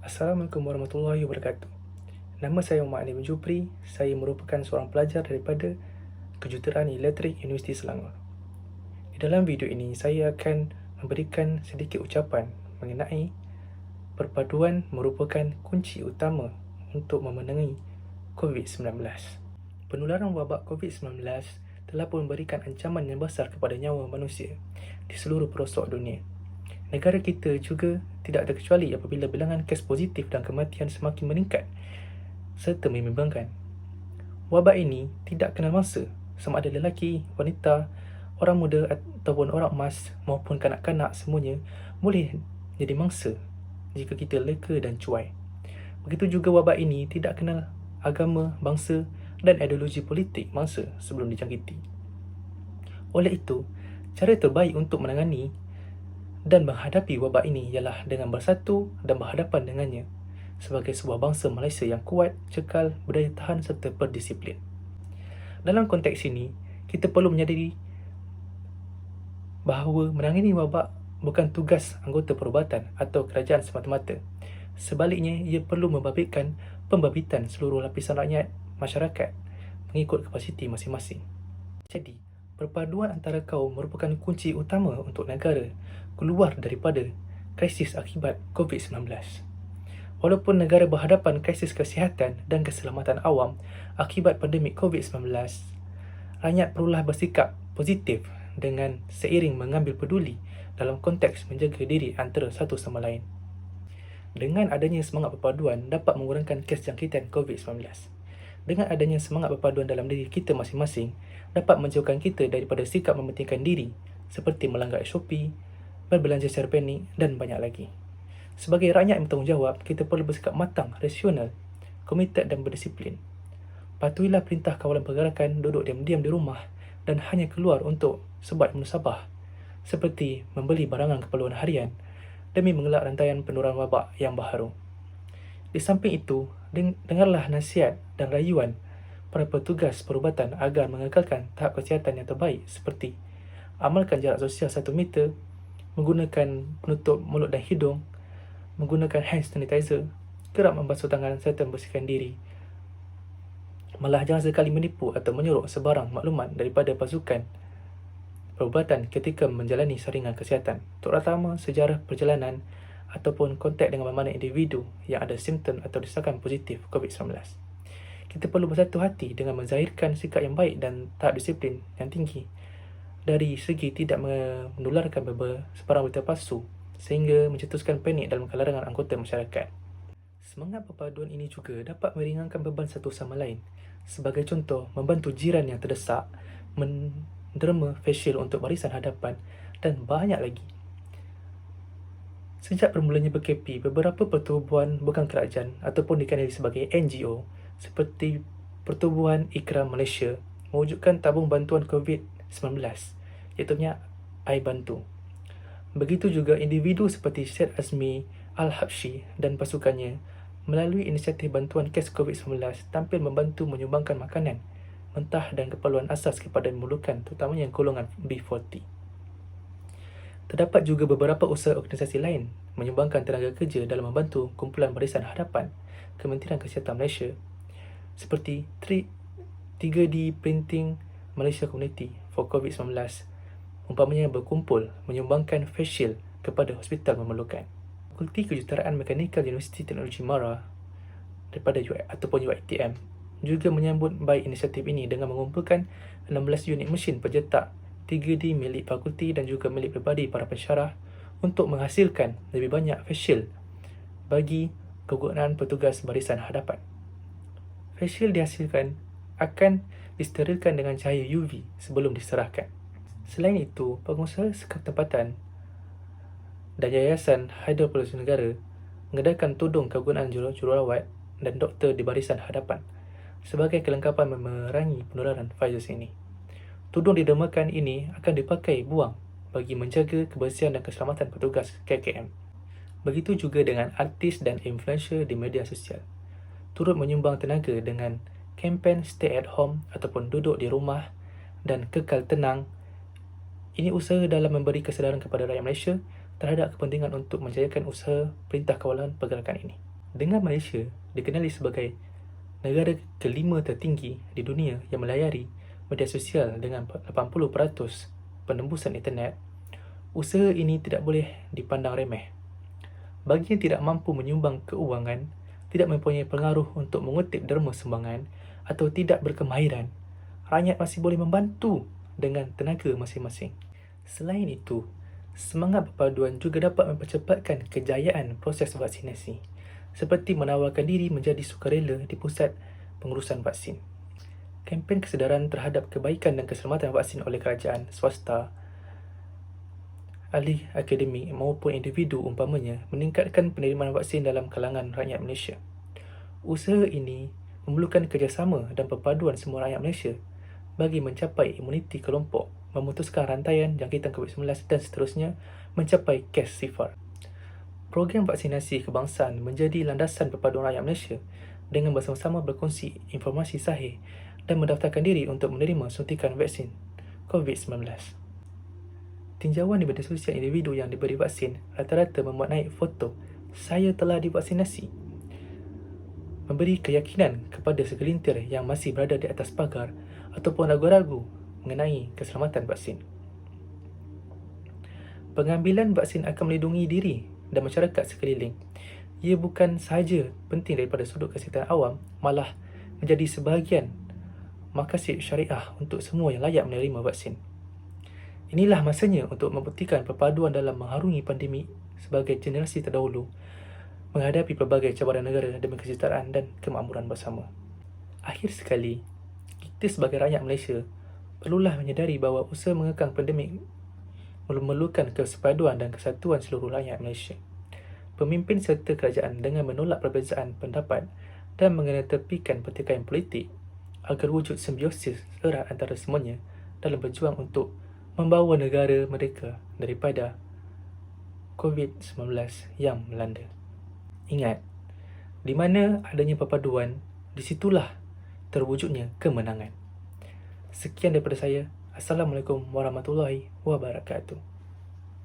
Assalamualaikum warahmatullahi wabarakatuh. Nama saya Muhammad Ali bin Jupri. Saya merupakan seorang pelajar daripada Kejuruteraan Elektrik Universiti Selangor. Di dalam video ini, saya akan memberikan sedikit ucapan mengenai perpaduan merupakan kunci utama untuk memenangi COVID-19. Penularan wabak COVID-19 telah pun memberikan ancaman yang besar kepada nyawa manusia di seluruh pelosok dunia. Negara kita juga tidak terkecuali apabila bilangan kes positif dan kematian semakin meningkat serta membimbangkan. Wabak ini tidak kenal masa, sama ada lelaki, wanita, orang muda ataupun orang emas maupun kanak-kanak, semuanya boleh jadi mangsa jika kita leka dan cuai. Begitu juga wabak ini tidak kenal agama, bangsa dan ideologi politik mangsa sebelum dijangkiti. Oleh itu, cara terbaik untuk menangani dan menghadapi wabak ini ialah dengan bersatu dan berhadapan dengannya sebagai sebuah bangsa Malaysia yang kuat, cekal, berdaya tahan serta berdisiplin. Dalam konteks ini, kita perlu menyadari bahawa menangani wabak bukan tugas anggota perubatan atau kerajaan semata-mata. Sebaliknya, ia perlu membabitkan pembabitan seluruh lapisan rakyat masyarakat mengikut kapasiti masing-masing. Jadi, perpaduan antara kaum merupakan kunci utama untuk negara keluar daripada krisis akibat COVID-19. Walaupun negara berhadapan krisis kesihatan dan keselamatan awam akibat pandemik COVID-19, rakyat perlulah bersikap positif dengan seiring mengambil peduli dalam konteks menjaga diri antara satu sama lain. Dengan adanya semangat perpaduan dapat mengurangkan kes jangkitan COVID-19. Dengan adanya semangat perpaduan dalam diri kita masing-masing dapat menjauhkan kita daripada sikap mementingkan diri seperti melanggar SOP, berbelanja secara panik dan banyak lagi. Sebagai rakyat yang bertanggungjawab, kita perlu bersikap matang, rasional, komited dan berdisiplin. Patuhilah perintah kawalan pergerakan, duduk diam-diam di rumah dan hanya keluar untuk sebat musabah seperti membeli barangan keperluan harian demi mengelak rantaian penularan wabak yang baharu. Di samping itu, dengarlah nasihat dan rayuan para petugas perubatan agar mengekalkan tahap kesihatan yang terbaik seperti amalkan jarak sosial 1 meter, menggunakan penutup mulut dan hidung, menggunakan hand sanitizer, kerap membasuh tangan serta membersihkan diri. Malah jangan sekali menipu atau menyuruh sebarang maklumat daripada pasukan perubatan ketika menjalani saringan kesihatan, terutama sejarah perjalanan ataupun kontak dengan mana-mana individu yang ada simptom atau disahkan positif COVID-19. Kita perlu bersatu hati dengan menzahirkan sikap yang baik dan tahap disiplin yang tinggi dari segi tidak menularkan sebarang berita palsu sehingga mencetuskan panik dalam kalangan anggota masyarakat. Semangat perpaduan ini juga dapat meringankan beban satu sama lain. Sebagai contoh, membantu jiran yang terdesak, menderma facial untuk barisan hadapan dan banyak lagi. Sejak bermulanya PKP, beberapa pertubuhan bukan kerajaan ataupun dikenali sebagai NGO seperti Pertubuhan Ikram Malaysia mewujudkan tabung bantuan COVID-19 iaitu iBantu. Begitu juga individu seperti Syed Azmi Al-Habsyi dan pasukannya melalui inisiatif bantuan kes COVID-19 tampil membantu menyumbangkan makanan mentah dan keperluan asas kepada memerlukan, terutamanya golongan B40. Terdapat juga beberapa usaha organisasi lain menyumbangkan tenaga kerja dalam membantu kumpulan barisan hadapan Kementerian Kesihatan Malaysia seperti 3D Printing Malaysia Community for COVID-19, umpamanya berkumpul menyumbangkan face shield kepada hospital memerlukan. Fakulti Kejuruteraan Mekanikal Universiti Teknologi MARA daripada UiTM juga menyambut baik inisiatif ini dengan mengumpulkan 16 unit mesin pencetak 3D milik fakulti dan juga milik pribadi para pensyarah untuk menghasilkan lebih banyak face shield bagi kegunaan petugas barisan hadapan. Face shield dihasilkan akan disterilkan dengan cahaya UV sebelum diserahkan. Selain itu, pengusaha sekap tempatan dan Yayasan Hidropolis Negara mengedarkan tudung kegunaan jururawat dan doktor di barisan hadapan sebagai kelengkapan memerangi penularan virus ini. Tudung didermakan ini akan dipakai buang bagi menjaga kebersihan dan keselamatan petugas KKM. Begitu juga dengan artis dan influencer di media sosial. Turut menyumbang tenaga dengan kempen stay at home ataupun duduk di rumah dan kekal tenang. Ini usaha dalam memberi kesedaran kepada rakyat Malaysia terhadap kepentingan untuk menjayakan usaha Perintah Kawalan Pergerakan ini. Dengan Malaysia dikenali sebagai negara kelima tertinggi di dunia yang melayari media sosial dengan 80% penembusan internet, usaha ini tidak boleh dipandang remeh. Bagi yang tidak mampu menyumbang keuangan, tidak mempunyai pengaruh untuk mengutip derma sumbangan atau tidak berkemahiran, rakyat masih boleh membantu dengan tenaga masing-masing. Selain itu, semangat perpaduan juga dapat mempercepatkan kejayaan proses vaksinasi, seperti menawarkan diri menjadi sukarela di pusat pengurusan vaksin. Kempen kesedaran terhadap kebaikan dan keselamatan vaksin oleh kerajaan, swasta, ahli akademik maupun individu umpamanya meningkatkan penerimaan vaksin dalam kalangan rakyat Malaysia. Usaha ini memerlukan kerjasama dan perpaduan semua rakyat Malaysia bagi mencapai imuniti kelompok, memutuskan rantaian jangkitan COVID-19 dan seterusnya mencapai kes sifar. Program vaksinasi kebangsaan menjadi landasan perpaduan rakyat Malaysia dengan bersama-sama berkongsi informasi sahih dan mendaftarkan diri untuk menerima suntikan vaksin COVID-19. Tinjauan di media sosial individu yang diberi vaksin rata-rata memuat naik foto "saya telah divaksinasi", memberi keyakinan kepada segelintir yang masih berada di atas pagar ataupun ragu-ragu mengenai keselamatan vaksin. Pengambilan vaksin akan melindungi diri dan masyarakat sekeliling. Ia bukan sahaja penting daripada sudut kesihatan awam, malah menjadi sebahagian maqasid syariah untuk semua yang layak menerima vaksin. Inilah masanya untuk membuktikan perpaduan dalam mengharungi pandemik sebagai generasi terdahulu menghadapi pelbagai cabaran negara demi kesejahteraan dan kemakmuran bersama. Akhir sekali, kita sebagai rakyat Malaysia perlulah menyedari bahawa usaha mengekang pandemik memerlukan kesepaduan dan kesatuan seluruh rakyat Malaysia. Pemimpin serta kerajaan dengan menolak perbezaan pendapat dan mengetepikan pertikaian politik agar wujud simbiosis erat antara semuanya dalam berjuang untuk membawa negara mereka daripada COVID-19 yang melanda. Ingat, di mana adanya perpaduan, disitulah terwujudnya kemenangan. Sekian daripada saya. Assalamualaikum warahmatullahi wabarakatuh.